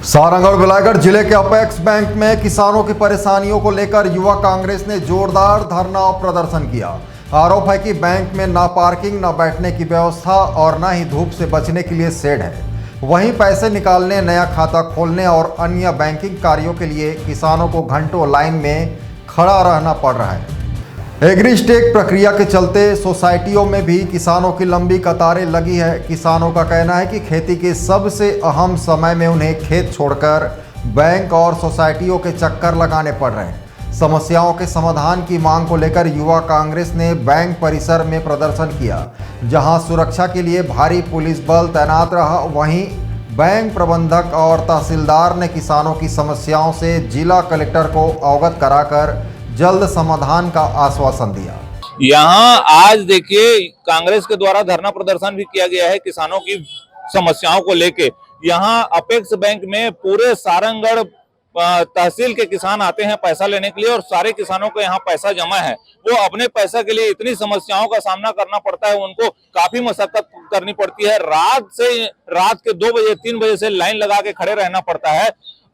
सारंगढ़ बिलायगढ़ जिले के apex bank में किसानों की परेशानियों को लेकर युवा कांग्रेस ने जोरदार धरना और प्रदर्शन किया। आरोप है कि बैंक में ना पार्किंग, ना बैठने की व्यवस्था और ना ही धूप से बचने के लिए शेड है। वहीं पैसे निकालने, नया खाता खोलने और अन्य बैंकिंग कार्यों के लिए किसानों को घंटों लाइन में खड़ा रहना पड़ रहा है। एग्रीस्टेक प्रक्रिया के चलते सोसाइटियों में भी किसानों की लंबी कतारें लगी है। किसानों का कहना है कि खेती के सबसे अहम समय में उन्हें खेत छोड़कर बैंक और सोसाइटियों के चक्कर लगाने पड़ रहे हैं। समस्याओं के समाधान की मांग को लेकर युवा कांग्रेस ने बैंक परिसर में प्रदर्शन किया, जहां सुरक्षा के लिए भारी पुलिस बल तैनात रहा। वहीं बैंक प्रबंधक और तहसीलदार ने किसानों की समस्याओं से जिला कलेक्टर को अवगत कराकर जल्द समाधान का आश्वासन दिया। यहाँ आज देखिए कांग्रेस के द्वारा धरना प्रदर्शन भी किया गया है किसानों की समस्याओं को लेके। यहाँ अपेक्स बैंक में पूरे सारंगढ़ तहसील के किसान आते हैं पैसा लेने के लिए और सारे किसानों को यहाँ पैसा जमा है। वो अपने पैसा के लिए इतनी समस्याओं का सामना करना पड़ता है, उनको काफी मशक्कत करनी पड़ती है। रात के 2 बजे 3 बजे से लाइन लगा के खड़े रहना पड़ता है।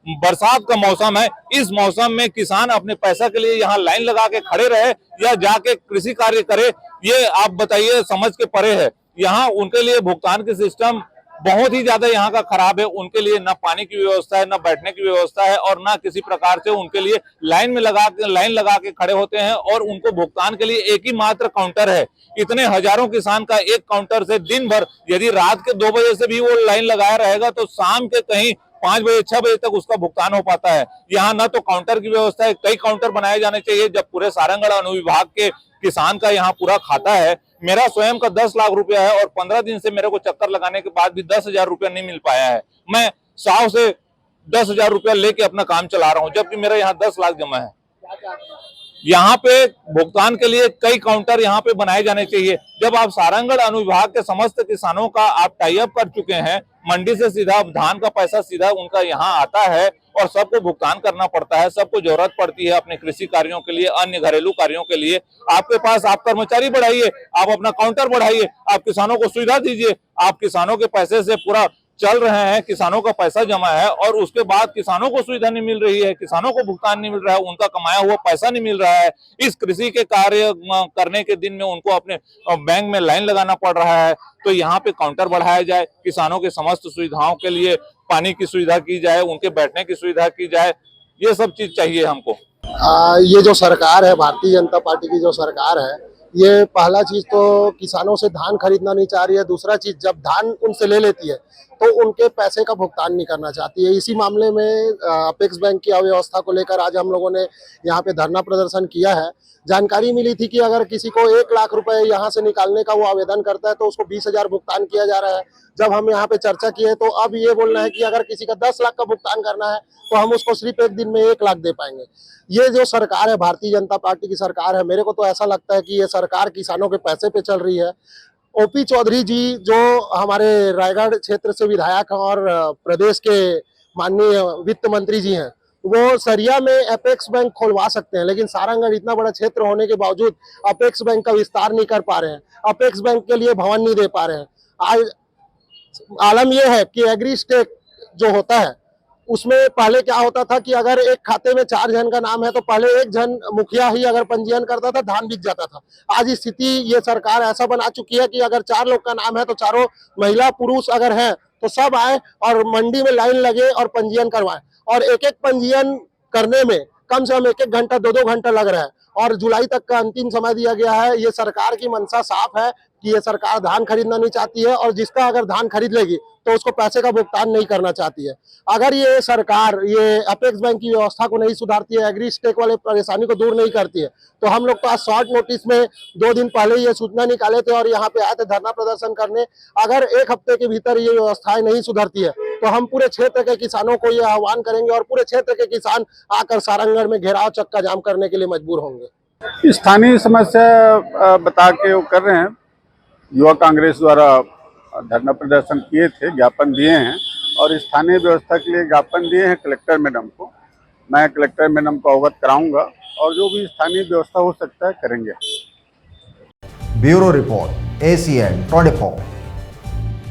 बरसात का मौसम है, इस मौसम में किसान अपने पैसा के लिए यहाँ लाइन लगा के खड़े रहे या जाके कृषि कार्य करे, ये आप बताइए समझ के परे है। यहाँ उनके लिए भुगतान की सिस्टम बहुत ही ज्यादा यहाँ का खराब है। उनके लिए ना पानी की व्यवस्था है, ना बैठने की व्यवस्था है और ना किसी प्रकार से उनके लिए लाइन लगा के खड़े होते हैं। और उनको भुगतान के लिए एक ही मात्र काउंटर है। इतने हजारों किसान का एक काउंटर से दिन भर, यदि रात के 2 बजे से भी वो लाइन लगाया रहेगा तो शाम के कहीं 5 बजे 6 बजे तक उसका भुगतान हो पाता है। यहाँ ना तो काउंटर की व्यवस्था है, कई काउंटर बनाए जाने चाहिए। जब पूरे सारंगढ़ अनुविभाग के किसान का यहाँ पूरा खाता है, मेरा स्वयं का 10 लाख रुपया है और 15 दिन से मेरे को चक्कर लगाने के बाद भी 10,000 रुपया नहीं मिल पाया है। मैं 100 से 10,000 रुपया लेके अपना काम चला रहा हूँ, जबकि मेरा यहाँ 10 लाख जमा है। यहाँ पे भुगतान के लिए कई काउंटर यहाँ पे बनाए जाने चाहिए। जब आप सारंगढ़ अनुविभाग के समस्त किसानों का आप टाई अप कर चुके हैं, मंडी से सीधा धान का पैसा सीधा उनका यहाँ आता है और सबको भुगतान करना पड़ता है। सबको जरूरत पड़ती है अपने कृषि कार्यों के लिए, अन्य घरेलू कार्यों के लिए। आपके पास आप कर्मचारी बढ़ाइए, आप अपना काउंटर बढ़ाइए, आप किसानों को सुविधा दीजिए। आप किसानों के पैसे से पूरा चल रहे हैं, किसानों का पैसा जमा है और उसके बाद किसानों को सुविधा नहीं मिल रही है, किसानों को भुगतान नहीं मिल रहा है, उनका कमाया हुआ पैसा नहीं मिल रहा है। इस कृषि के कार्य करने के दिन में उनको अपने बैंक में लाइन लगाना पड़ रहा है। तो यहाँ पे काउंटर बढ़ाया जाए, किसानों के समस्त सुविधाओं के लिए पानी की सुविधा की जाए, उनके बैठने की सुविधा की जाए। ये सब चीज चाहिए हमको। ये जो सरकार है, भारतीय जनता पार्टी की जो सरकार है, ये पहला चीज तो किसानों से धान खरीदना नहीं चाह रही है। दूसरा चीज, जब धान उनसे ले लेती है तो उनके पैसे का भुगतान नहीं करना चाहती है। इसी मामले में अपेक्स बैंक की अव्यवस्था को लेकर आज हम लोगों ने यहाँ पे धरना प्रदर्शन किया है। जानकारी मिली थी कि अगर किसी को 1 लाख रुपए यहाँ से निकालने का वो आवेदन करता है तो उसको 20,000 भुगतान किया जा रहा है। जब हम यहाँ पे चर्चा किए तो अब ये बोलना है कि अगर किसी का 10 लाख का भुगतान करना है तो हम उसको सिर्फ एक दिन में 1 लाख दे पाएंगे। ये जो सरकार है, भारतीय जनता पार्टी की सरकार है, मेरे को तो ऐसा लगता है कि ये सरकार किसानों के पैसे पे चल रही है। ओपी चौधरी जी जो हमारे रायगढ़ क्षेत्र से विधायक और प्रदेश के माननीय वित्त मंत्री जी हैं, वो सरिया में अपेक्स बैंक खोलवा सकते हैं, लेकिन सारंगढ़ इतना बड़ा क्षेत्र होने के बावजूद अपेक्स बैंक का विस्तार नहीं कर पा रहे हैं, अपेक्स बैंक के लिए भवन नहीं दे पा रहे हैं। आज आलम यह है कि एग्रीस्टेक जो होता है उसमें पहले क्या होता था कि अगर एक खाते में 4 जन का नाम है तो पहले एक जन मुखिया ही अगर पंजीयन करता था, धान बिक जाता था। आज स्थिति ये सरकार ऐसा बना चुकी है कि अगर 4 लोग का नाम है तो चारों महिला पुरुष अगर हैं तो सब आए और मंडी में लाइन लगे और पंजीयन करवाएं। और एक पंजीयन करने में कम से कम 1 घंटा 2 घंटा लग रहा है और जुलाई तक का अंतिम समय दिया गया है। ये सरकार की मंशा साफ है कि ये सरकार धान खरीदना नहीं चाहती है और जिसका अगर धान खरीद लेगी तो उसको पैसे का भुगतान नहीं करना चाहती है। अगर ये सरकार ये अपेक्स बैंक की व्यवस्था को नहीं सुधारती है, एग्रीस्टेक वाले परेशानी को दूर नहीं करती है, तो हम लोग तो आज शॉर्ट नोटिस में 2 दिन पहले ये सूचना निकाले थे और यहाँ पे आए थे धरना प्रदर्शन करने। अगर 1 हफ्ते के भीतर ये व्यवस्थाएं नहीं सुधरती है तो हम पूरे क्षेत्र के किसानों को ये आह्वान करेंगे और पूरे क्षेत्र के किसान आकर सारंगढ़ में घेराव चक्का जाम करने के लिए मजबूर होंगे। स्थानीय समस्या बता के वो कर रहे हैं। युवा कांग्रेस द्वारा धरना प्रदर्शन किए थे, ज्ञापन दिए हैं और स्थानीय व्यवस्था के लिए ज्ञापन दिए हैं कलेक्टर मैडम को। मैं कलेक्टर मैडम को अवगत कराऊंगा और जो भी स्थानीय व्यवस्था हो सकता है करेंगे। Bureau report ACN 24।